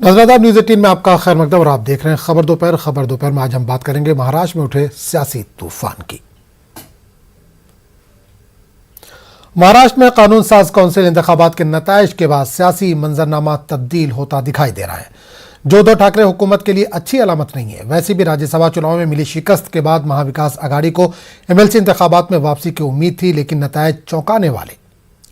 नजरादार news 18 में आपका खैर मकदम और आप देख रहे हैं खबर दोपहर में आज हम बात करेंगे महाराष्ट्र में उठे सियासी तूफान की। महाराष्ट्र में कानून साज काउंसिल इंतखाबात के नताइज के बाद सियासी मंजरनामा तब्दील होता दिखाई दे रहा है, जो उद्धव ठाकरे हुकूमत के लिए अच्छी अलामत नहीं है। वैसे भी राज्यसभा चुनाव में मिली शिकस्त के बाद महाविकास आघाड़ी को एमएलसी इंतखाबात में वापसी की उम्मीद थी, लेकिन नताइज चौंकाने वाले।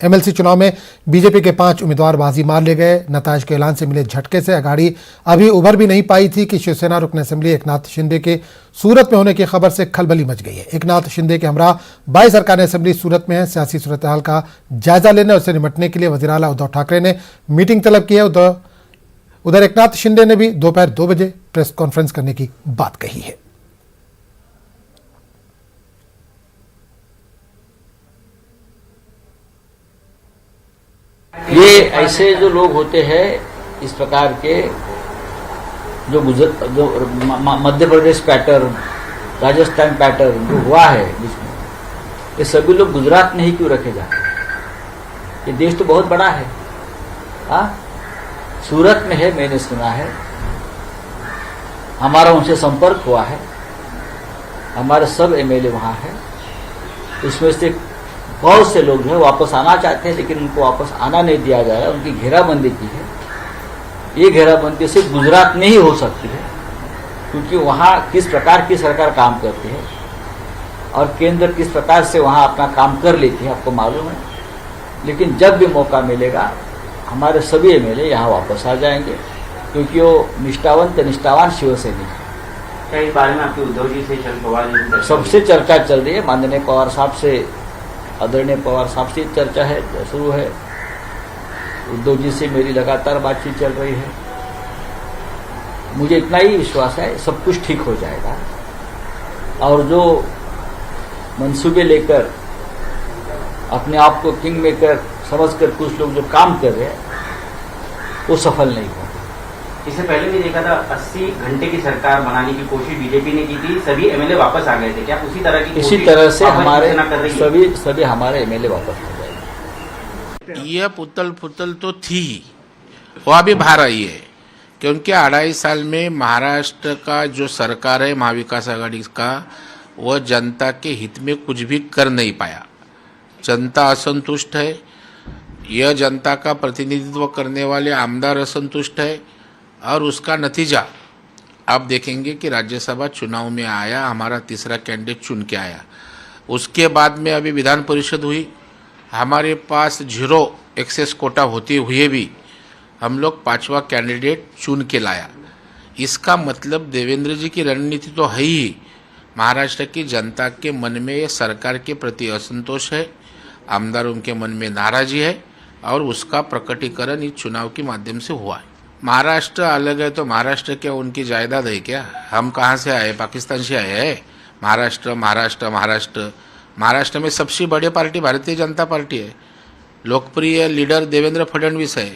एमएलसी चुनाव में बीजेपी के 5 उम्मीदवार बाजी मार ले गए। नताइज के ऐलान से मिले झटके से आघाड़ी अभी उभर भी नहीं पाई थी कि शिवसेना रुकन असेंबली एकनाथ शिंदे के सूरत में होने की खबर से खलबली मच गई है। एकनाथ शिंदे के हमरा 22 सरकार असेंबली सूरत में है। सियासी सूरत हाल का जायजा लेने और उससे निपटने के लिए वज़ीर आला उद्धव ठाकरे ने मीटिंग तलब की है। उधर एकनाथ शिंदे ने भी दोपहर 2 बजे प्रेस कॉन्फ्रेंस करने की बात कही है। ये ऐसे जो लोग होते हैं इस प्रकार के जो मध्य प्रदेश पैटर्न, राजस्थान पैटर्न जो हुआ है जिसमें, ये सभी लोग गुजरात में ही क्यों रखे जाते हैं? ये देश तो बहुत बड़ा है। सूरत में है, मैंने सुना है, हमारा उनसे संपर्क हुआ है, हमारे सब एमएलए वहां है। उसमें से बहुत से लोग जो है वापस आना चाहते हैं, लेकिन उनको वापस आना नहीं दिया जा रहा है। उनकी घेराबंदी की है। ये घेराबंदी सिर्फ गुजरात में ही हो सकती है, क्योंकि वहां किस प्रकार की सरकार काम करती है और केंद्र किस प्रकार से वहां अपना काम कर लेती है, आपको मालूम है। लेकिन जब भी मौका मिलेगा हमारे सभी एमएलए यहाँ वापस आ जाएंगे, क्योंकि वो निष्ठावान शिवसैनिक है। क्या इस बारे में आपके उद्धव जी से शरद पवार जी सबसे चर्चा चल रही है। माननीय पवार साहब से, आदरणीय पवार साहब से चर्चा है, शुरू है। उद्धव जी से मेरी लगातार बातचीत चल रही है। मुझे इतना ही विश्वास है सब कुछ ठीक हो जाएगा, और जो मंसूबे लेकर अपने आप को किंग मेकर समझकर कुछ लोग जो काम कर रहे हैं वो सफल नहीं हुआ। इससे पहले भी देखा था 80 घंटे की सरकार बनाने की कोशिश बीजेपी ने की थी, सभी एमएलए वापस आ गए थे। क्या उसी तरह की इसी तरह से हमारे सभी हमारे एमएलए वापस आ जाएंगे। यह पुतल फुतल तो थी, वो अभी बाहर आई है, क्योंकि 2.5 साल में महाराष्ट्र का जो सरकार है महाविकास आघाड़ी का, वह जनता के हित में कुछ भी कर नहीं पाया। जनता असंतुष्ट है। यह जनता का प्रतिनिधित्व करने वाले आमदार असंतुष्ट है, और उसका नतीजा आप देखेंगे कि राज्यसभा चुनाव में आया, हमारा तीसरा कैंडिडेट चुन के आया। उसके बाद में अभी विधान परिषद हुई, हमारे पास 0 एक्सेस कोटा होते हुए भी हम लोग 5वां कैंडिडेट चुन के लाया। इसका मतलब देवेंद्र जी की रणनीति तो है ही, महाराष्ट्र की जनता के मन में ये सरकार के प्रति असंतोष है, आमदारों के मन में नाराजी है, और उसका प्रकटीकरण इस चुनाव के माध्यम से हुआ है। महाराष्ट्र अलग है तो महाराष्ट्र क्या उनकी जायदाद है क्या? हम कहाँ से आए? पाकिस्तान से आए हैं? महाराष्ट्र में सबसे बड़ी पार्टी भारतीय जनता पार्टी है, लोकप्रिय लीडर देवेंद्र फडणवीस है।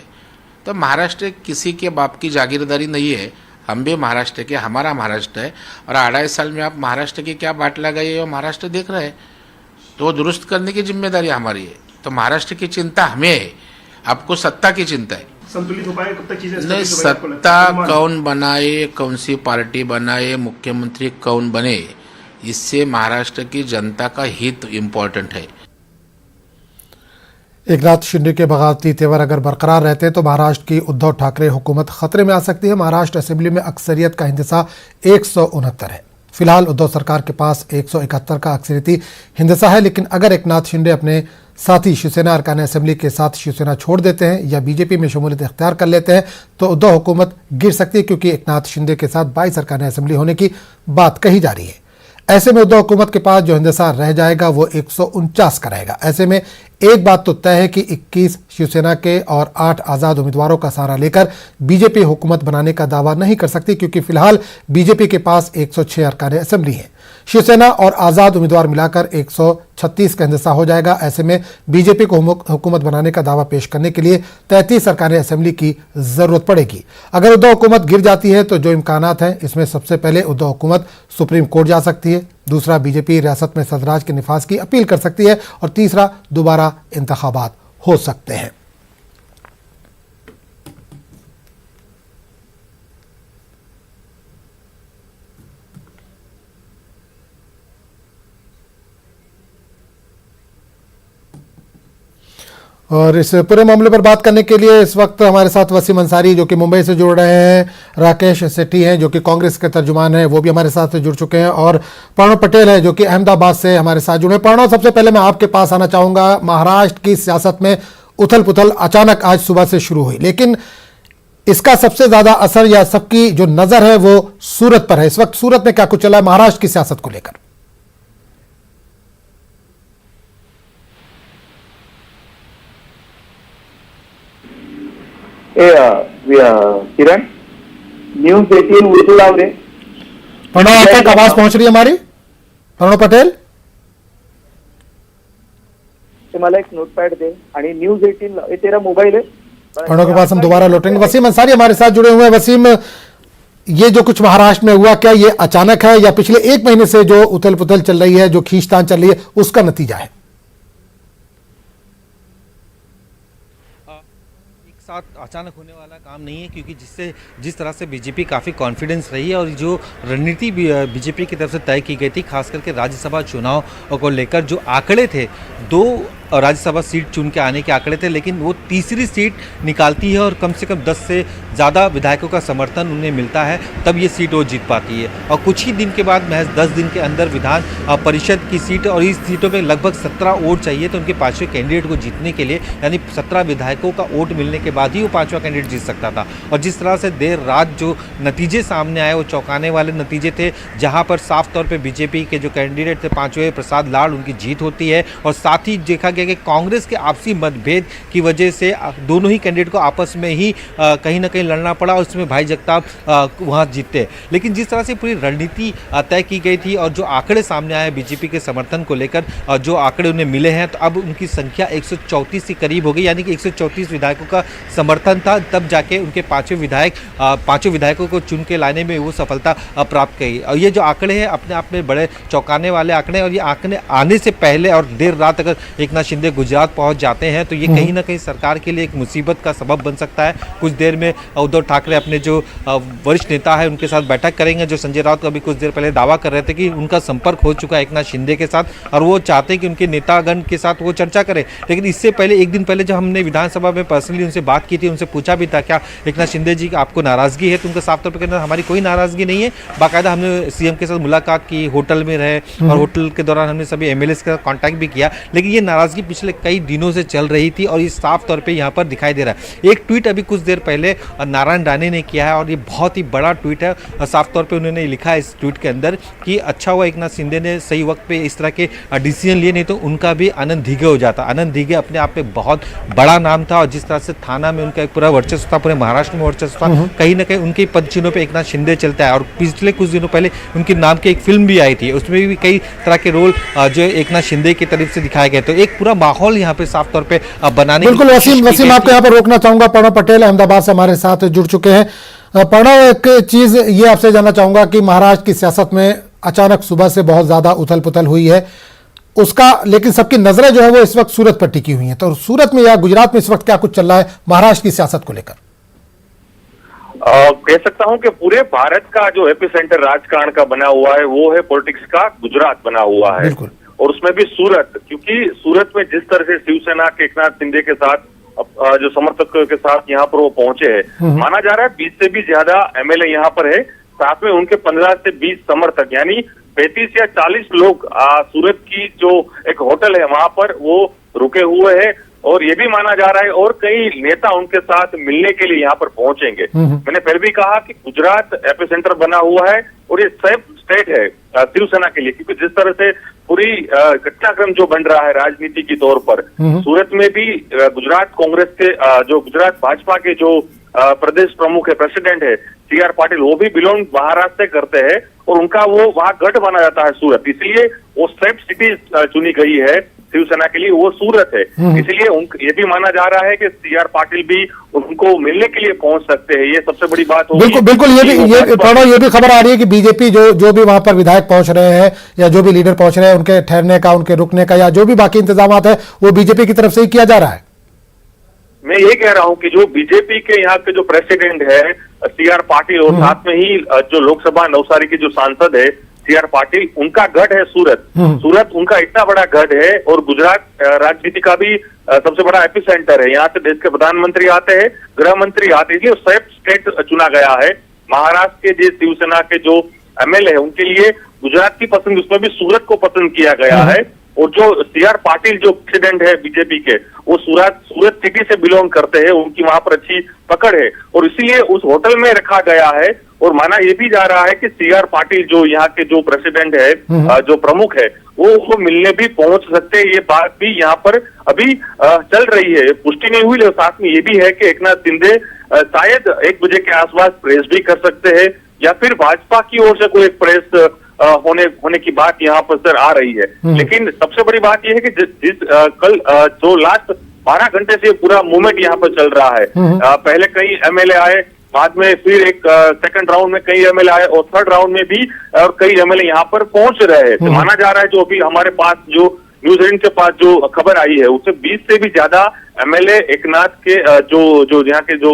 तो महाराष्ट्र किसी के बाप की जागीरदारी नहीं है। हम भी महाराष्ट्र के, हमारा महाराष्ट्र है, और 2.5 साल में आप महाराष्ट्र की क्या बाट लगाई है महाराष्ट्र देख रहे हैं, तो दुरुस्त करने की जिम्मेदारी हमारी है। तो महाराष्ट्र की चिंता हमें है, आपको सत्ता की चिंता है। संतुलित हो पाए कब तक चीजें नहीं, सत्ता कौन बनाए, कौन सी पार्टी बनाए, मुख्यमंत्री कौन बने, इससे महाराष्ट्र की जनता का हित इम्पोर्टेंट है। एकनाथ शिंदे के बगावती तेवर अगर बरकरार रहते हैं तो महाराष्ट्र की उद्धव ठाकरे हुकूमत खतरे में आ सकती है। महाराष्ट्र असेंबली में अक्सरियत का हिंदसा 169 है। फिलहाल उद्धव सरकार के पास 171 का अक्सरियती हिंदसा है, लेकिन अगर एकनाथ शिंदे अपने साथी शिवसेना अरकान असेंबली के साथ शिवसेना छोड़ देते हैं या बीजेपी में शमूलियत इख्तियार कर लेते हैं तो उद्धव हुकूमत गिर सकती है, क्योंकि एकनाथ शिंदे के साथ 22 अरकान असेंबली होने की बात कही जा रही है। ऐसे में उद्धव हुकूमत के पास जो हिंदसा रह जाएगा वो 149 का रहेगा। ऐसे में एक बात तो तय है कि 21 शिवसेना के और 8 आज़ाद उम्मीदवारों का सहारा लेकर बीजेपी हुकूमत बनाने का दावा नहीं कर सकती, क्योंकि फिलहाल बीजेपी के पास 106 अरकान असेंबली हैं। शिवसेना और आज़ाद उम्मीदवार मिलाकर 136 का हिंदसा हो जाएगा। ऐसे में बीजेपी को हुकूमत बनाने का दावा पेश करने के लिए 33 अरकान असेंबली की जरूरत पड़ेगी। अगर उद्धव हुकूमत गिर जाती है तो जो इम्कानात हैं, इसमें सबसे पहले उद्धव हुकूमत सुप्रीम कोर्ट जा सकती है, दूसरा बीजेपी रियासत में सदराज के निफाज की अपील कर सकती है, और तीसरा दोबारा इंतखाबात हो सकते हैं। और इस पूरे मामले पर बात करने के लिए इस वक्त हमारे साथ वसीम अंसारी जो कि मुंबई से जुड़ रहे हैं, राकेश सेठी हैं जो कि कांग्रेस के तर्जुमान हैं, वो भी हमारे साथ जुड़ चुके हैं, और प्रणव पटेल है जो कि अहमदाबाद से हमारे साथ जुड़े हैं। प्रणव, सबसे पहले मैं आपके पास आना चाहूंगा। महाराष्ट्र की सियासत में उथल पुथल अचानक आज सुबह से शुरू हुई, लेकिन इसका सबसे ज्यादा असर या सबकी जो नजर है वो सूरत पर है। इस वक्त सूरत में क्या कुछ चला है महाराष्ट्र की सियासत को लेकर? किरण, न्यूज 18 उर्दू लाव रे। प्रणव, आप तक आवाज पहुंच रही है हमारी? प्रणव पटेल, मला एक नोटपैड दे आणि न्यूज 18 ये तेरा मोबाइल है? प्रणव के पास हम दोबारा लौटेंगे। वसीम अंसारी हमारे साथ जुड़े हुए हैं। वसीम, ये जो कुछ महाराष्ट्र में हुआ, क्या ये अचानक है या पिछले एक महीने से जो उथल पुथल चल रही है, जो खींचतान चल रही है, उसका नतीजा है? साथ अचानक होने वाला काम नहीं है, क्योंकि जिस तरह से बीजेपी काफ़ी कॉन्फिडेंस रही है और जो रणनीति बीजेपी की तरफ से तय की गई थी, खास करके राज्यसभा चुनाव को लेकर जो आंकड़े थे, 2 राज्यसभा सीट चुन के आने के आंकड़े थे, लेकिन वो तीसरी सीट निकालती है और कम से कम 10 से ज़्यादा विधायकों का समर्थन उन्हें मिलता है, तब ये सीट वो जीत पाती है। और कुछ ही दिन के बाद, महज 10 दिन के अंदर विधान परिषद की सीट, और इस सीटों में लगभग 17 वोट चाहिए तो उनके 5वें कैंडिडेट को जीतने के लिए, यानी 17 विधायकों का वोट मिलने के बाद ही वो 5वां कैंडिडेट जीत सकता था। और जिस तरह से देर रात जो नतीजे सामने आए वो चौंकाने वाले नतीजे थे, जहाँ पर साफ तौर पर बीजेपी के जो कैंडिडेट थे 5वें प्रसाद लाड, उनकी जीत होती है। और साथ ही देखा गया कि कांग्रेस के आपसी मतभेद की वजह से दोनों ही कैंडिडेट को आपस में ही कहीं ना कहीं लड़ना पड़ा और उसमें भाई जगताप वहां जीते। लेकिन जिस तरह से पूरी रणनीति तय की गई थी और जो आंकड़े सामने आए बीजेपी के समर्थन को लेकर, जो आंकड़े उन्हें मिले हैं, तो अब उनकी संख्या 134 के करीब हो गई, यानी कि 134 विधायकों का समर्थन था, तब जाके उनके 5वें विधायकों को चुन के लाने में वो सफलता प्राप्त की। और ये जो आंकड़े हैं अपने आप में बड़े चौंकाने वाले आंकड़े, और ये आंकड़े आने से पहले और देर रात अगर एकनाथ शिंदे गुजरात पहुंच जाते हैं तो ये कहीं ना कहीं सरकार के लिए एक मुसीबत का सबब बन सकता है। कुछ देर में उद्धव ठाकरे अपने जो वरिष्ठ नेता है उनके साथ बैठक करेंगे, जो संजय राउत अभी कुछ देर पहले दावा कर रहे थे कि उनका संपर्क हो चुका है एकनाथ शिंदे के साथ और वो चाहते हैं कि उनके नेतागण के साथ वो चर्चा करें। लेकिन इससे पहले, एक दिन पहले जब हमने विधानसभा में पर्सनली उनसे बात की थी, उनसे पूछा भी था क्या एकनाथ शिंदे जी आपको नाराजगी है, तो उनका साफ तौर पर कहना हमारी कोई नाराजगी नहीं है। बाकायदा हमने सीएम के साथ मुलाकात की, होटल में रहे और होटल के दौरान हमने सभी एमएलएस का कांटेक्ट भी किया, लेकिन ये नाराजगी पिछले कई दिनों से चल रही थी और ये साफ तौर पे यहाँ पर दिखाई दे रहा है। एक ट्वीट अभी कुछ देर पहले नारायण राणे ने किया है और ये बहुत ही बड़ा ट्वीट है। साफ तौर पे उन्होंने लिखा है इस ट्वीट के अंदर कि अच्छा हुआ एकनाथ शिंदे ने सही वक्त पे इस तरह के डिसीजन लिए, नहीं तो उनका भी आनंद धीगे हो जाता। आनंद धीगे अपने आप में बहुत बड़ा नाम था और जिस तरह से थाना में उनका एक पूरा वर्चस्व था, पूरे महाराष्ट्र में वर्चस्व था, कहीं ना कहीं उनके पद चिन्हों पर एकनाथ शिंदे चलता है। और पिछले कुछ दिनों पहले उनके नाम की एक फिल्म भी आई थी, उसमें भी कई तरह के रोल जो एकनाथ शिंदे की तरफ से दिखाए गए, तो एक पूरा माहौल यहाँ पे साफ तौर पे बनाने। बिल्कुल वसीम आपको यहाँ पर रोकना चाहूंगा। प्रणव पटेल अहमदाबाद से हमारे साथ जुड़ चुके हैं। प्रणव, एक चीज ये आपसे जानना चाहूंगा कि महाराष्ट्र की सियासत में अचानक सुबह से बहुत ज्यादा उथल पुथल हुई है उसका, लेकिन सबकी नजरें जो है वो इस वक्त सूरत पर टिकी हुई हैं, तो सूरत में या गुजरात में इस वक्त क्या कुछ चल रहा है महाराष्ट्र की सियासत को लेकर? कह सकता हूं कि पूरे भारत का जो एपिसेंटर राजकारण का बना हुआ है वो है पॉलिटिक्स का गुजरात बना हुआ है, और उसमें भी सूरत, क्योंकि सूरत में जिस तरह से शिवसेना के एकनाथ शिंदे के साथ जो समर्थकों के साथ यहाँ पर वो पहुंचे हैं, माना जा रहा है 20 से भी ज्यादा एमएलए यहाँ पर है, साथ में उनके 15 से 20 समर्थक, यानी 35 या 40 लोग सूरत की जो एक होटल है वहां पर वो रुके हुए हैं, और ये भी माना जा रहा है और कई नेता उनके साथ मिलने के लिए यहाँ पर पहुंचेंगे। मैंने पहले भी कहा कि गुजरात एपिसेंटर बना हुआ है और ये सेफ स्टेट है शिवसेना के लिए, क्योंकि जिस तरह से पूरी घटनाक्रम जो बन रहा है राजनीति के तौर पर, सूरत में भी गुजरात कांग्रेस के जो गुजरात भाजपा के जो प्रदेश प्रमुख है, प्रेसिडेंट है CR पाटिल, वो भी बिलोंग महाराष्ट्र से करते हैं और उनका वो वहां गढ़ माना जाता है सूरत, इसलिए वो सेफ सिटी चुनी गई है शिवसेना के लिए, वो सूरत है। इसलिए ये भी माना जा रहा है कि CR पाटिल भी उनको मिलने के लिए पहुंच सकते हैं, ये सबसे बड़ी बात होगी। बिल्कुल ये भी खबर आ रही है कि बीजेपी जो भी वहां पर विधायक पहुंच रहे हैं या जो भी लीडर पहुंच रहे हैं, उनके ठहरने का, उनके रुकने का या जो भी बाकी इंतजाम है वो बीजेपी की तरफ से ही किया जा रहा है। मैं ये कह रहा हूं कि जो बीजेपी के यहाँ के जो प्रेसिडेंट है CR पाटिल और साथ में ही जो लोकसभा नवसारी के जो सांसद है सीआर पाटिल, उनका गढ़ है सूरत। सूरत उनका इतना बड़ा गढ़ है और गुजरात राजनीति का भी सबसे बड़ा एपिसेंटर है। यहाँ से देश के प्रधानमंत्री आते हैं, गृह मंत्री आते हैं, इसलिए सेफ स्टेट चुना गया है। महाराष्ट्र के जो शिवसेना के जो एमएलए है उनके लिए गुजरात की पसंद, उसमें भी सूरत को पसंद किया गया है। और जो सीआर पाटिल जो प्रेसिडेंट है बीजेपी के, वो सूरत सिटी से बिलोंग करते हैं, उनकी वहां पर अच्छी पकड़ है और इसीलिए उस होटल में रखा गया है। और माना यह भी जा रहा है कि सीआर पाटिल जो यहाँ के जो प्रेसिडेंट है, जो प्रमुख है, वो मिलने भी पहुंच सकते हैं। ये बात भी यहाँ पर अभी चल रही है, पुष्टि नहीं हुई, लेकिन साथ में ये भी है कि एकनाथ शिंदे शायद 1 बजे के आसपास प्रेस भी कर सकते हैं या फिर भाजपा की ओर से कोई एक प्रेस होने की बात यहाँ पर सर आ रही है। लेकिन सबसे बड़ी बात यह है कि जिस कल जो लास्ट 12 घंटे से पूरा मूवमेंट यहाँ पर चल रहा है, पहले कई एमएलए आए, बाद में फिर एक सेकंड राउंड में कई एमएलए आए और थर्ड राउंड में भी और कई एमएलए यहाँ पर पहुंच रहे हैं। तो माना जा रहा है, जो अभी हमारे पास जो न्यूज 18 के पास जो खबर आई है, उससे 20 से भी ज्यादा एमएलए एकनाथ के जो यहाँ के जो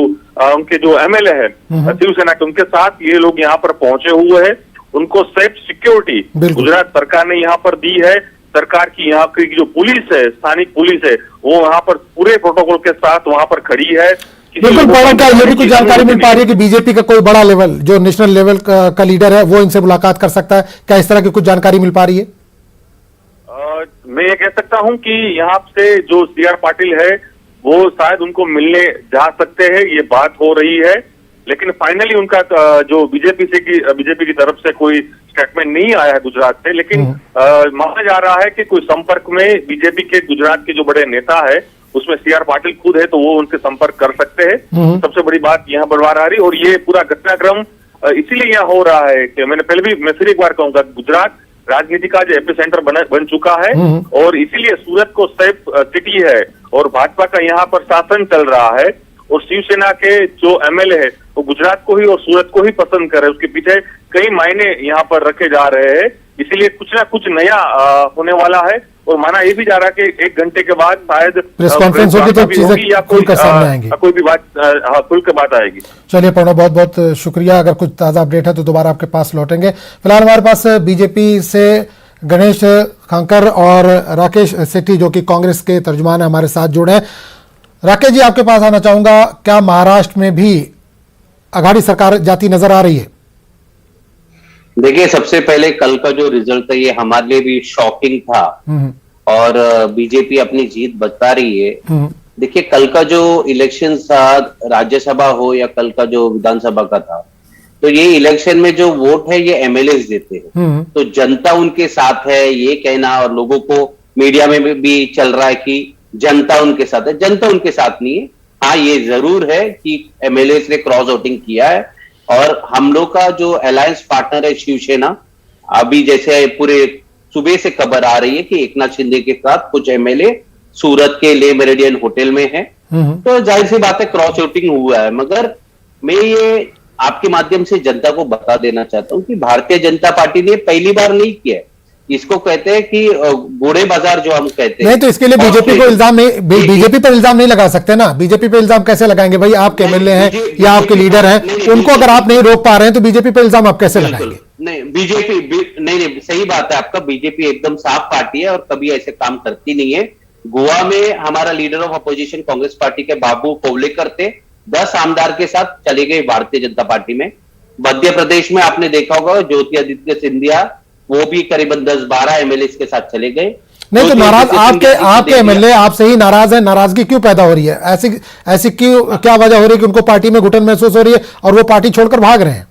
उनके जो एमएलए है शिवसेना के, उनके साथ ये लोग यहाँ पर पहुंचे हुए हैं। उनको सेफ सिक्योरिटी गुजरात सरकार ने यहाँ पर दी है। सरकार की यहाँ की जो पुलिस है, स्थानिक पुलिस है, वो वहाँ पर पूरे प्रोटोकॉल के साथ वहाँ पर खड़ी है। बिल्कुल पवन, क्या ये भी कुछ जानकारी मिल पा रही है कि बीजेपी का कोई बड़ा लेवल जो नेशनल लेवल का लीडर है वो इनसे मुलाकात कर सकता है? क्या इस तरह की कुछ जानकारी मिल पा रही है? मैं ये कह सकता हूं कि यहाँ से जो सीआर पाटिल है वो शायद उनको मिलने जा सकते हैं, ये बात हो रही है। लेकिन फाइनली उनका जो बीजेपी की तरफ से कोई स्टेटमेंट नहीं आया है गुजरात से। लेकिन माना जा रहा है कि कोई संपर्क में बीजेपी के गुजरात के जो बड़े नेता है उसमें सीआर पाटिल खुद है, तो वो उनसे संपर्क कर सकते हैं। सबसे बड़ी बात यहाँ बरकरार आ रही, और ये पूरा घटनाक्रम इसीलिए यहाँ हो रहा है कि मैं फिर एक बार कहूंगा, गुजरात राजनीति का जो एपिसेंटर बन चुका है और इसीलिए सूरत को सेफ सिटी है और भाजपा का यहाँ पर शासन चल रहा है। और शिवसेना के जो एमएलए है वो गुजरात को ही और सूरत को ही पसंद कर रहे हैं। उसके पीछे कई मायने यहाँ पर रखे जा रहे हैं, इसीलिए कुछ ना कुछ नया होने वाला है। और माना ये भी जा रहा है कि 1 घंटे के बाद शायद प्रेस कॉन्फ्रेंस होगी तो चीजें या खुल कर सामने आएंगी, कोई भी बात खुल के बात आएगी। चलिए प्रणव, बहुत बहुत शुक्रिया। अगर कुछ ताजा अपडेट है तो दोबारा आपके पास लौटेंगे। फिलहाल हमारे पास बीजेपी से गणेश खांकर और राकेश सेठी जो कि कांग्रेस के तर्जुमान है हमारे साथ जुड़े हैं। राकेश जी, आपके पास आना चाहूंगा, क्या महाराष्ट्र में भी आघाड़ी सरकार जाती नजर आ रही है? देखिए, सबसे पहले कल का जो रिजल्ट था ये हमारे लिए भी शॉकिंग था और बीजेपी अपनी जीत बता रही है। देखिए, कल का जो इलेक्शन था, राज्यसभा हो या कल का जो विधानसभा का था, तो ये इलेक्शन में जो वोट है ये एमएलए देते हैं। तो जनता उनके साथ है ये कहना, और लोगों को मीडिया में भी चल रहा है कि जनता उनके साथ है। जनता उनके साथ नहीं है। हाँ, ये जरूर है कि एमएलए ने क्रॉस वोटिंग किया है और हम लोग का जो अलायंस पार्टनर है शिवसेना, अभी जैसे पूरे सुबह से खबर आ रही है कि एकनाथ शिंदे के साथ कुछ एमएलए सूरत के ले मेरिडियन होटल में है। तो जाहिर सी बात है क्रॉस वोटिंग हुआ है। मगर मैं ये आपके माध्यम से जनता को बता देना चाहता हूं कि भारतीय जनता पार्टी ने पहली बार नहीं किया है। इसको कहते हैं कि बूढ़े बाजार जो हम कहते हैं। नहीं, तो इसके लिए बीजेपी को इल्जाम नहीं, बीजेपी पर इल्जाम नहीं लगा सकते ना। बीजेपी पे इल्जाम कैसे लगाएंगे? भाई, आपके एमएलए हैं या आपके लीडर हैं, उनको अगर आप नहीं रोक पा रहे हैं तो बीजेपी पे इल्जाम आप कैसे लगाएंगे? नहीं, बीजेपी नहीं, सही बात है आपका। बीजेपी एकदम साफ पार्टी है और कभी ऐसे काम करती नहीं है। गोवा में हमारा leader of opposition Congress party के बाबू कोवलेकर थे, 10 आमदार के साथ चले गए भारतीय जनता पार्टी में। मध्य प्रदेश में आपने देखा होगा ज्योतिरादित्य सिंधिया, वो भी करीबन 10-12 एमएलए के साथ चले गए। नहीं, तो नाराज आपके एमएलए आपसे ही नाराज है। नाराजगी क्यों पैदा हो रही है? ऐसी क्यों, क्या वजह हो रही है कि उनको पार्टी में घुटन महसूस हो रही है और वो पार्टी छोड़कर भाग रहे हैं?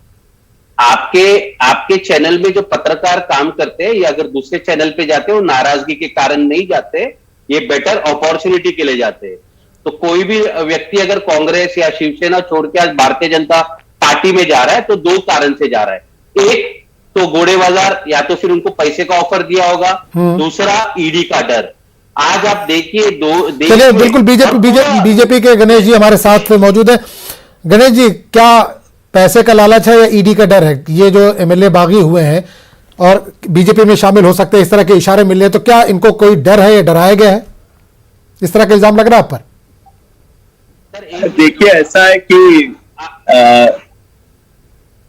आपके चैनल में जो पत्रकार काम करते हैं या अगर दूसरे चैनल पे जाते हैं, वो नाराजगी के कारण नहीं जाते, ये बेटर अपॉर्चुनिटी के लिए जाते हैं। तो कोई भी व्यक्ति अगर कांग्रेस या शिवसेना छोड़ के आज भारतीय जनता पार्टी में जा रहा है तो 2 कारण से जा रहा है। एक तो घोड़े बाजार, या तो फिर उनको पैसे का ऑफर दिया होगा, दूसरा ईडी का डर। आज आप देखिए चलिए, बिल्कुल बीजेपी के गणेश जी हमारे साथ मौजूद है। गणेश जी, क्या पैसे का लालच है या ईडी का डर है? ये जो एमएलए बागी हुए हैं और बीजेपी में शामिल हो सकते हैं, इस तरह के इशारे मिल रहे हैं, तो क्या इनको कोई डर है या डराया गया है? इस तरह का इल्जाम लग रहा है आप पर? देखिए, ऐसा है कि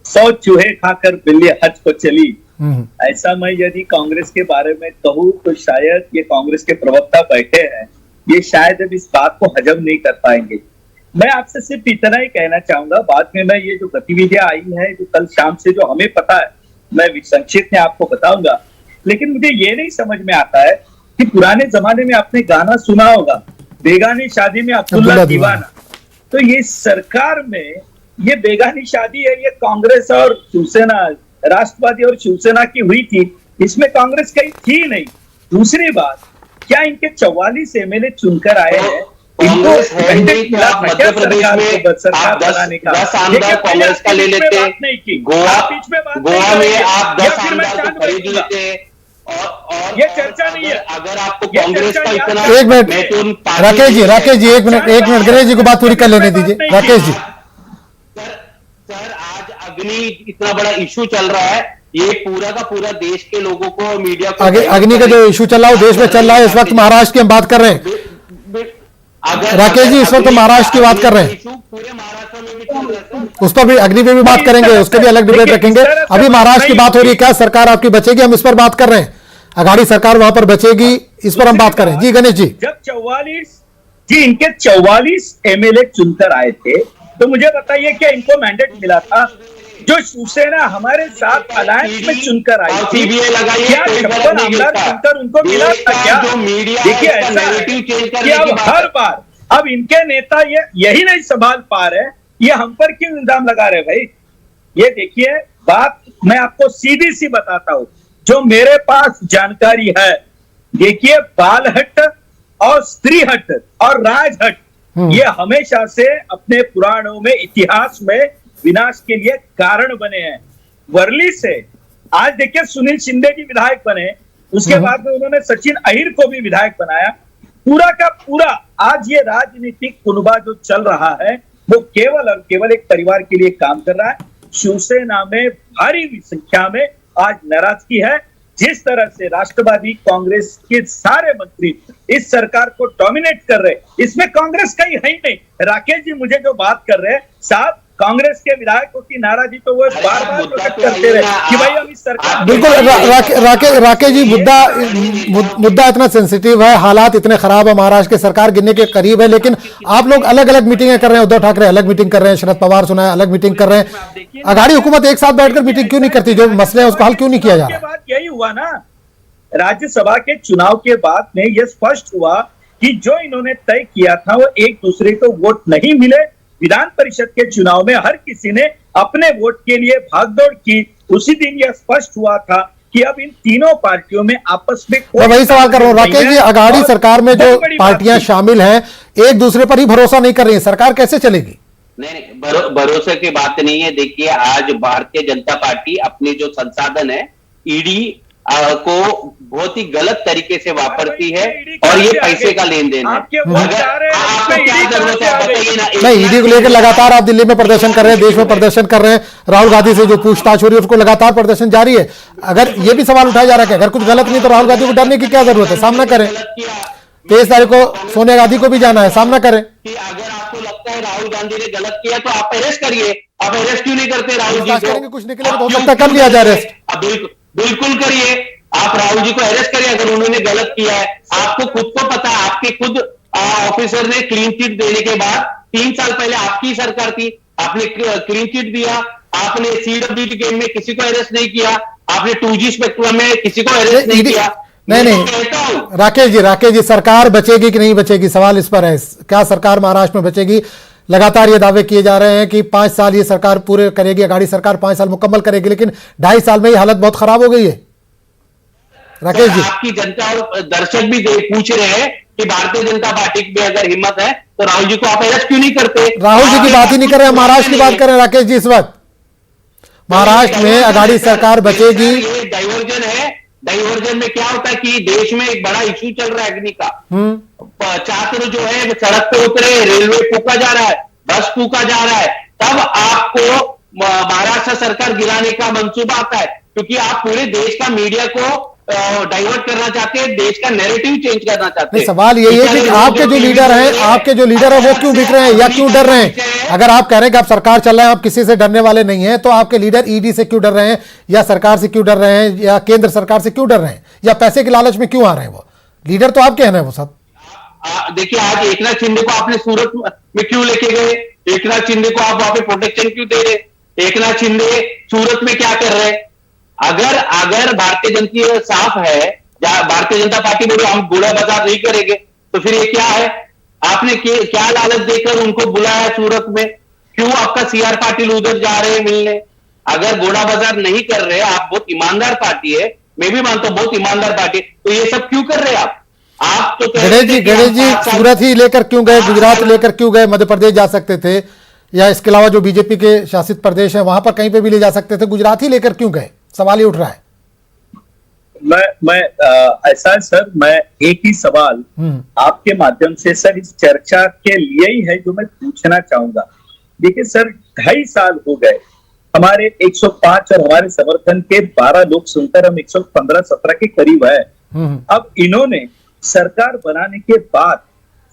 100 चूहे खाकर बिल्ली हज को चली, ऐसा मैं यदि कांग्रेस के बारे में कहूँ तो शायद ये कांग्रेस के प्रवक्ता बैठे हैं, ये शायद अब इस बात को हजम नहीं कर पाएंगे। मैं आपसे सिर्फ इतना ही कहना चाहूंगा, बाद में मैं ये जो गतिविधियां आई है जो कल शाम से जो हमें पता है मैं संक्षिप्त में आपको बताऊंगा, लेकिन मुझे ये नहीं समझ में आता है कि पुराने जमाने में आपने गाना सुना होगा, बेगानी शादी में अब्दुल्ला दीवाना। तो ये सरकार में ये बेगानी शादी है, ये कांग्रेस और शिवसेना, राष्ट्रवादी और शिवसेना की हुई थी, इसमें कांग्रेस कहीं थी नहीं। दूसरी बात, क्या इनके 44 एमएलए चुनकर आए हैं? इनको मध्य प्रदेश में आप 10 आमदार कांग्रेस का ले लेते, गोवा में आप 10 आमदार को खरीद लेते, और ये चर्चा नहीं है। अगर आपको कांग्रेस का इतना, एक मिनट राकेश जी एक मिनट गणेश जी को बात पूरी कर लेने दीजिए। राकेश जी सर आज अग्नि इतना बड़ा इशू चल रहा है, ये पूरा का पूरा देश के लोगों को, मीडिया को, अग्नि का जो इशू चल रहा है देश में चल रहा है, इस वक्त महाराष्ट्र की हम बात कर रहे हैं। राकेश जी इस वक्त महाराष्ट्र की बात कर रहे हैं, पूरे महाराष्ट्र में भी चल रहा है, उस पर भी अग्नि पे भी बात करेंगे, उसके भी अलग डिबेट रखेंगे। अभी महाराष्ट्र की बात हो रही है, क्या सरकार आपकी बचेगी, हम इस पर बात कर रहे हैं। अघाड़ी सरकार वहां पर बचेगी, इस पर हम बात करें। जी गणेश जी, जब 44 इनके 44 एमएलए चुनकर आए थे, तो मुझे बताइए क्या इनको मैंडेट मिला था? जो शिवसेना हमारे साथ अलायंस में चुनकर आई थी, क्या 56 आमदार चुनकर उनको मिला था क्या? देखिए ऐसा है कि अब हर बार अब इनके नेता ये यही नहीं संभाल पा रहे, ये हम पर क्यों इल्जाम लगा रहे भाई? ये देखिए बात मैं आपको सीधी सी बताता हूं, जो मेरे पास जानकारी है। देखिए बालहट और स्त्रीहट और राजहट ये हमेशा से अपने पुराणों में, इतिहास में विनाश के लिए कारण बने हैं। वर्ली से आज देखिए सुनील शिंदे जी विधायक बने, उसके बाद में उन्होंने सचिन अहिर को भी विधायक बनाया। पूरा का पूरा आज ये राजनीतिक कुनबा जो चल रहा है वो केवल और केवल एक परिवार के लिए काम कर रहा है। शिवसेना में भारी संख्या में आज नाराजगी है। जिस तरह से राष्ट्रवादी कांग्रेस के सारे मंत्री इस सरकार को डोमिनेट कर रहे, इसमें कांग्रेस कहीं है ही नहीं। राकेश जी मुझे जो बात कर रहे हैं साहब, कांग्रेस के विधायकों की नाराजगी तो वो बार बार प्रकट करते रहे कि भाई हम इस सरकार, बिल्कुल राकेश जी मुद्दा इतना सेंसिटिव है, हालात इतने खराब है, महाराष्ट्र की सरकार गिरने के करीब है, लेकिन आप लोग अलग अलग मीटिंगें कर रहे हैं। उद्धव ठाकरे अलग मीटिंग कर रहे हैं, शरद पवार सुना है अलग मीटिंग कर रहे हैं। अघाड़ी हुकूमत एक साथ बैठकर मीटिंग क्यों नहीं करती? जो मसले हैं उसको हल क्यों नहीं किया जा रहा? यही हुआ ना, राज्यसभा के चुनाव के बाद में यह स्पष्ट हुआ कि जो इन्होंने तय किया था वो एक दूसरे को वोट नहीं मिले। विधान परिषद के चुनाव में हर किसी ने अपने वोट के लिए भागदौड़ की। उसी दिन यह स्पष्ट हुआ था कि अब इन तीनों पार्टियों में आपस में मैं वही सवाल कर रहा हूँ राकेश जी, अघाड़ी सरकार में जो पार्टियां शामिल हैं एक दूसरे पर ही भरोसा नहीं कर रही है, सरकार कैसे चलेगी? नहीं, भरोसे की बात नहीं है। देखिए आज भारतीय जनता पार्टी अपने जो संसाधन है ईडी को बहुत ही गलत तरीके से वापरती है, और ये पैसे का लेन देन है। आपको क्या जरूरत है बताइए ना। नहीं, ईडी को लेकर लगातार आप दिल्ली में प्रदर्शन कर रहे हैं, देश में प्रदर्शन कर रहे हैं, राहुल गांधी से जो पूछताछ हो रही है उसको लगातार प्रदर्शन जारी है। अगर ये भी सवाल उठाया जा रहा है कि अगर कुछ गलत नहीं तो राहुल गांधी को डरने की क्या जरूरत है? सामना करें। 23 तारीख को सोनिया गांधी को भी जाना है, सामना करें। अगर आपको लगता है राहुल गांधी ने गलत किया तो आप अरेस्ट करिए। आप अरेस्ट क्यों नहीं करते राहुल जी को? कुछ निकले तो हो सकता है कर लिया जाए अरेस्ट। बिल्कुल करिए, आप राहुल जी को अरेस्ट करिए अगर उन्होंने गलत किया है। आपको खुद को पता है, आपके खुद ऑफिसर ने क्लीन चिट देने के बाद 3 साल पहले आपकी सरकार थी, आपने क्लीन चिट दिया, आपने सीडब्ल्यूडी गेम में किसी को अरेस्ट नहीं किया, आपने 2G स्पेक्ट्रम में किसी को अरेस्ट नहीं किया। नहीं राकेश जी सरकार बचेगी कि नहीं बचेगी, सवाल इस पर है। क्या सरकार महाराष्ट्र में बचेगी? लगातार ये दावे किए जा रहे हैं कि 5 साल ये सरकार पूरे करेगी, अघाड़ी सरकार 5 साल मुकम्मल करेगी, लेकिन 2.5 साल में ही हालत बहुत खराब हो गई है। राकेश जी, आपकी जनता और दर्शक भी पूछ रहे हैं कि भारतीय जनता पार्टी में अगर हिम्मत है तो राहुल जी को आप अरेस्ट क्यों नहीं करते? राहुल जी की बात ही नहीं कर रहे, महाराष्ट्र की बात कर रहे हैं। राकेश जी इस वक्त महाराष्ट्र में अघाड़ी सरकार बचेगी। ये डाइवर्जन है। डाइवर्जन में क्या होता है कि देश में एक बड़ा इश्यू चल रहा है अग्नि का। छात्र जो है सड़क पे उतरे, रेलवे फूका जा रहा है, बस फूका जा रहा है, तब आपको महाराष्ट्र सरकार गिराने का मंसूबा आता है, क्योंकि आप पूरे देश का मीडिया को डाइवर्ट करना चाहते हैं, देश का नैरेटिव चेंज करना चाहते नहीं, हैं। सवाल यही है कि आपके जो लीडर हैं, वो क्यों बिक रहे हैं या क्यों डर रहे हैं? अगर आप कह रहे हैं कि आप सरकार चल रहे हैं, आप किसी से डरने वाले नहीं हैं, तो आपके लीडर ईडी से क्यों डर रहे हैं, या सरकार से क्यों डर रहे हैं, या केंद्र सरकार से क्यों डर रहे हैं, या पैसे के लालच में क्यों आ रहे हैं? वो लीडर तो आपके हैं ना वो सब। देखिए, आज एकनाथ शिंदे को आपने सूरत में क्यों लेके गए? एकनाथ शिंदे को आप वहां पे प्रोटेक्शन क्यों दे रहे? एकनाथ शिंदे सूरत में क्या कर रहे? अगर भारतीय जनता साफ है, भारतीय जनता पार्टी बोलो हम गोला बाजार नहीं करेंगे, तो फिर ये क्या है? आपने क्या लालच देकर उनको बुलाया सूरत में? क्यों आपका सीआर पाटिल उधर जा रहे हैं मिलने? अगर गोला बाजार नहीं कर रहे, आप बहुत ईमानदार पार्टी है, मैं भी मानता हूं बहुत ईमानदार पार्टी, तो ये सब क्यों कर रहे हैं आप तो गणेश जी सूरत ही लेकर क्यों गए? गुजरात लेकर क्यों गए? मध्य प्रदेश जा सकते थे, या इसके अलावा जो बीजेपी के शासित प्रदेश है वहां पर कहीं पे भी ले जा सकते थे, गुजरात ही लेकर क्यों गए? सवाल ही उठ रहा है। मैं ऐसा है सर, मैं एक ही सवाल आपके माध्यम से सर इस चर्चा के लिए ही है जो मैं पूछना चाहूंगा। देखिए सर, 2.5 साल हो गए, हमारे 105 और हमारे समर्थन के 12 लोग सुनकर हम 115-17 के करीब है। अब इन्होंने सरकार बनाने के बाद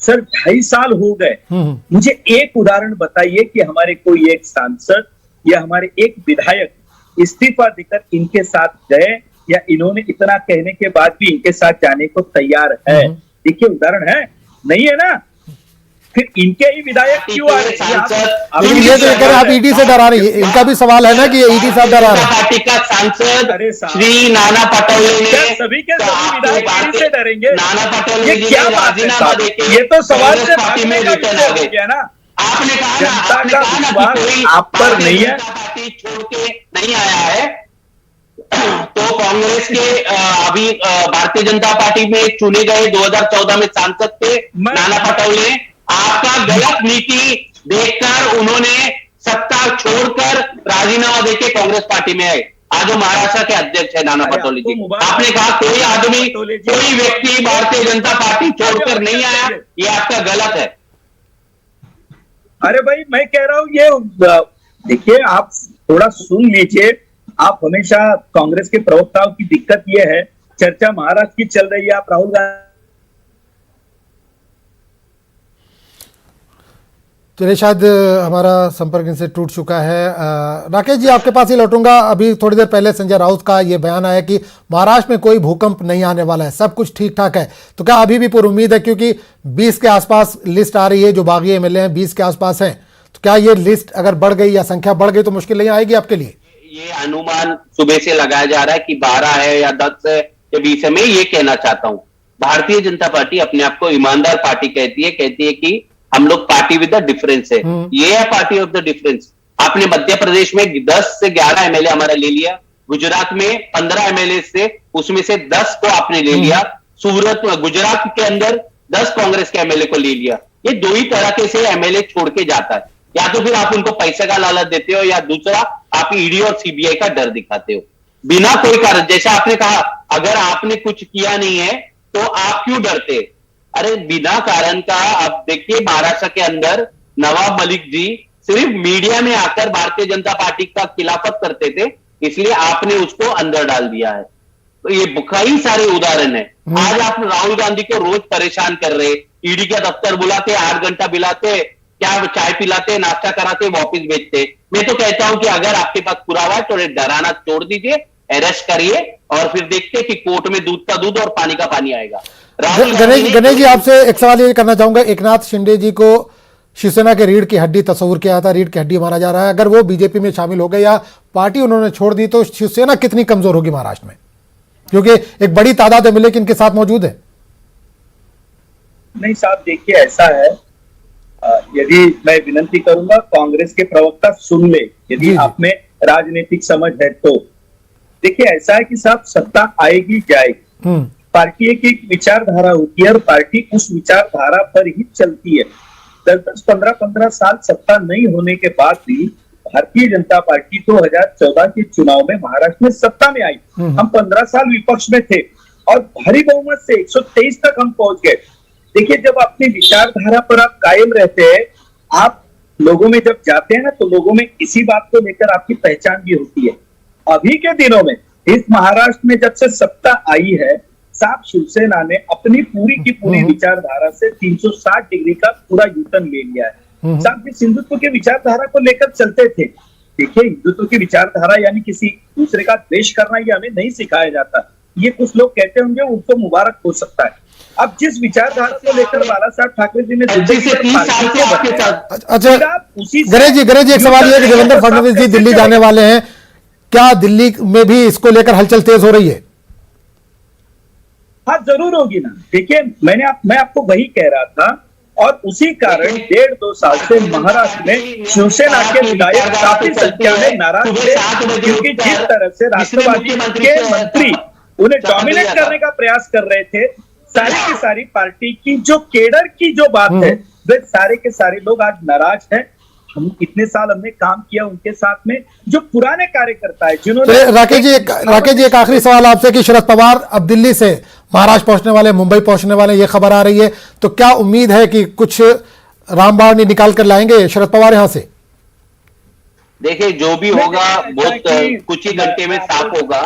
सर 2.5 साल हो गए, मुझे एक उदाहरण बताइए कि हमारे कोई एक सांसद या हमारे एक विधायक इस्तीफा देकर इनके साथ गए, या इन्होंने इतना कहने के बाद भी इनके साथ जाने को तैयार है? देखिए उदाहरण है, नहीं है ना? फिर इनके ही विधायक क्यों आ रहे हैं? ये तो कह रहे आप ईडी से डरा रही है, इनका भी सवाल है ना कि ये ईडी से डरा रहे हैं। पार्टी का सांसद श्री नाना पटोले ने सभी के सभी विधायक ईडी से डरेंगे? नाना पटोले ये क्या बात है? ये तो सवाल से भागने का विषय हो गया ना। आपने कहा जनता का विश्वास आप पर नहीं है, पार्टी छोड़ के नहीं आया है, तो कांग्रेस के अभी भारतीय जनता पार्टी में चुने गए 2014 में सांसद थे नाना पटोले, आपका गलत नीति देखकर उन्होंने सत्ता छोड़कर राजीनामा देके कांग्रेस पार्टी में आए। आज वो महाराष्ट्र के अध्यक्ष है नाना पटोले जी। आपने कहा कोई आदमी, कोई व्यक्ति भारतीय जनता पार्टी छोड़कर नहीं आया, ये आपका गलत है। अरे भाई, मैं कह रहा हूं ये देखिए, आप थोड़ा सुन लीजिए। आप हमेशा कांग्रेस के प्रवक्ताओं की दिक्कत ये है, चर्चा महाराष्ट्र की चल रही है, आप राहुल गांधी। चलिए, शायद हमारा संपर्क इनसे टूट चुका है। राकेश जी, आपके पास ही लौटूंगा। अभी थोड़ी देर पहले संजय राउत का ये बयान आया कि महाराष्ट्र में कोई भूकंप नहीं आने वाला है, सब कुछ ठीक ठाक है, तो क्या अभी भी पूरी उम्मीद है? क्योंकि 20 के आसपास लिस्ट आ रही है, जो बागी एमएलए हैं 20 के आसपास हैं, तो क्या ये लिस्ट अगर बढ़ गई या संख्या बढ़ गई तो मुश्किल नहीं आएगी आपके लिए? ये अनुमान सुबह से लगाया जा रहा है कि 12 है या 10 है या 20 है। मैं ये कहना चाहता हूं, भारतीय जनता पार्टी अपने आप को ईमानदार पार्टी कहती है कि हम लोग पार्टी विद द डिफरेंस है। ये है पार्टी ऑफ द डिफरेंस। आपने मध्य प्रदेश में 10 से 11 एमएलए हमारा ले लिया, गुजरात में 15 एमएलए से उसमें से 10 को आपने ले लिया, सूरत गुजरात के अंदर 10 कांग्रेस के एमएलए को ले लिया। ये दो ही तरह से एमएलए छोड़ के जाता है, या तो फिर आप उनको पैसे का लालच देते हो, या दूसरा आप ईडी और सीबीआई का डर दिखाते हो बिना कोई कारण। जैसे आपने कहा, अगर आपने कुछ किया नहीं है तो आप क्यों डरते? अरे बिना कारण का आप देखिए, महाराष्ट्र के अंदर नवाब मलिक जी सिर्फ मीडिया में आकर भारतीय जनता पार्टी का खिलाफत करते थे, इसलिए आपने उसको अंदर डाल दिया है। तो ये कई सारे उदाहरण है। आज आप राहुल गांधी को रोज परेशान कर रहे, ईडी का दफ्तर बुलाते, 8 घंटा बुलाते, क्या चाय पिलाते, नाश्ता कराते, वापिस भेजते। मैं तो कहता हूं कि अगर आपके पास पुरावा है तो डराना छोड़ दीजिए, अरेस्ट करिए, और फिर देखते कि कोर्ट में दूध का दूध और पानी का पानी आएगा। गणेश जी, आपसे एक सवाल ये करना चाहूंगा। एकनाथ शिंदे जी को शिवसेना के रीढ़ की हड्डी तस्वुर किया था, रीढ़ की हड्डी माना जा रहा है। अगर वो बीजेपी में शामिल हो गए या पार्टी उन्होंने छोड़ दी, तो शिवसेना कितनी कमजोर होगी महाराष्ट्र में? क्योंकि एक बड़ी तादाद एमएलए इनके साथ मौजूद है। नहीं साहब, देखिए ऐसा है, यदि मैं विनती करूंगा कांग्रेस के प्रवक्ता सुन ले, यदि आप में राजनीतिक समझ है तो। देखिए ऐसा है कि साहब, सत्ता आएगी जाएगी, पार्टी एक विचारधारा होती है और पार्टी उस विचारधारा पर ही चलती है। 10-15 साल सत्ता नहीं होने के बाद भी भारतीय जनता पार्टी 2014 के चुनाव में महाराष्ट्र में सत्ता में आई। हम 15 साल विपक्ष में थे और भारी बहुमत से 123 तक हम पहुंच गए। देखिए, जब अपनी विचारधारा पर आप कायम रहते हैं, आप लोगों में जब जाते हैं ना, तो लोगों में इसी बात को लेकर आपकी पहचान भी होती है। अभी के दिनों में इस महाराष्ट्र में जब से सत्ता आई है, साफ शिवसेना ने अपनी पूरी की पूरी विचारधारा से 360 डिग्री का पूरा यूटर्न ले लिया है। साफ जिस हिंदुत्व की विचारधारा को लेकर चलते थे, देखिए हिंदुत्व की विचारधारा यानी किसी दूसरे का द्वेष करना, ये हमें नहीं सिखाया जाता। ये कुछ लोग कहते होंगे, उनको मुबारक हो सकता है। अब जिस विचारधारा को लेकर बाला साहब ठाकरे जी ने अच्छा गणेश जी एक सवाल ये कि देवेंद्र फडणवीस जी दिल्ली जाने वाले हैं, क्या दिल्ली में भी इसको लेकर हलचल तेज हो रही है? हाँ जरूर होगी ना। देखिए मैं आपको वही कह रहा था, और उसी कारण 1.5-2 साल से महाराष्ट्र में शिवसेना के विधायक काफी संख्या में नाराज थे, क्योंकि जिस तरह से राष्ट्रवादी के मंत्री उन्हें डोमिनेट करने का प्रयास कर रहे थे, सारी की सारी पार्टी की जो केडर की जो बात है, वे सारे के सारे लोग आज नाराज हैं। हम इतने साल हमने काम किया उनके साथ में, जो पुराने कार्यकर्ता है जिन्होंने। राकेश जी एक आखिरी सवाल आपसे कि शरद पवार अब दिल्ली से महाराष्ट्र पहुंचने वाले, मुंबई पहुंचने वाले, ये खबर आ रही है, तो क्या उम्मीद है कि कुछ रामबाण निकाल कर लाएंगे शरद पवार यहां से? देखिए जो भी होगा बहुत कुछ ही घंटे में साफ होगा,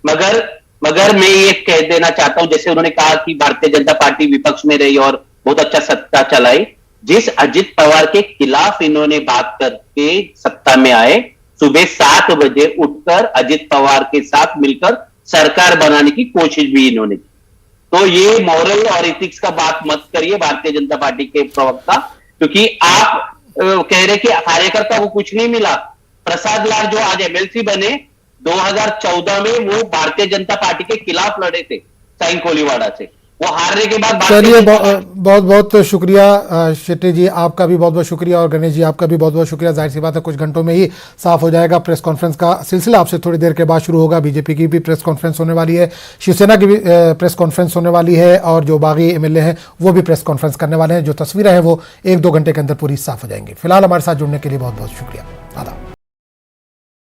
मगर मैं ये कह देना चाहता हूं, जैसे उन्होंने कहा कि भारतीय जनता पार्टी विपक्ष में रही और बहुत अच्छा सत्ता चलाई, जिस अजित पवार के खिलाफ इन्होंने बात करके सत्ता में आए, सुबह 7 बजे उठकर अजित पवार के साथ मिलकर सरकार बनाने की कोशिश भी इन्होंने की। तो ये मॉरल और एथिक्स का बात मत करिए भारतीय जनता पार्टी के प्रवक्ता, क्योंकि आप कह रहे कि कार्यकर्ता को कुछ नहीं मिला। प्रसाद लाल जो आज एमएलसी बने 2014 में, वो भारतीय जनता पार्टी के खिलाफ लड़े थे साइन कोलीवाड़ा से, वो हारने के बाद। चलिए बहुत बहुत शुक्रिया शेट्टी जी, आपका भी बहुत बहुत शुक्रिया, और गणेश जी आपका भी बहुत बहुत शुक्रिया। जाहिर सी बात है कुछ घंटों में ही साफ हो जाएगा। प्रेस कॉन्फ्रेंस का सिलसिला आपसे थोड़ी देर के बाद शुरू होगा। बीजेपी की भी प्रेस कॉन्फ्रेंस होने वाली है, शिवसेना की भी प्रेस कॉन्फ्रेंस होने वाली है, और जो बागी एमएलए हैं वो भी प्रेस कॉन्फ्रेंस करने वाले हैं। जो तस्वीरें हैं वो 1-2 घंटे के अंदर पूरी साफ हो जाएंगी। फिलहाल हमारे साथ जुड़ने के लिए बहुत बहुत शुक्रिया। आदाब।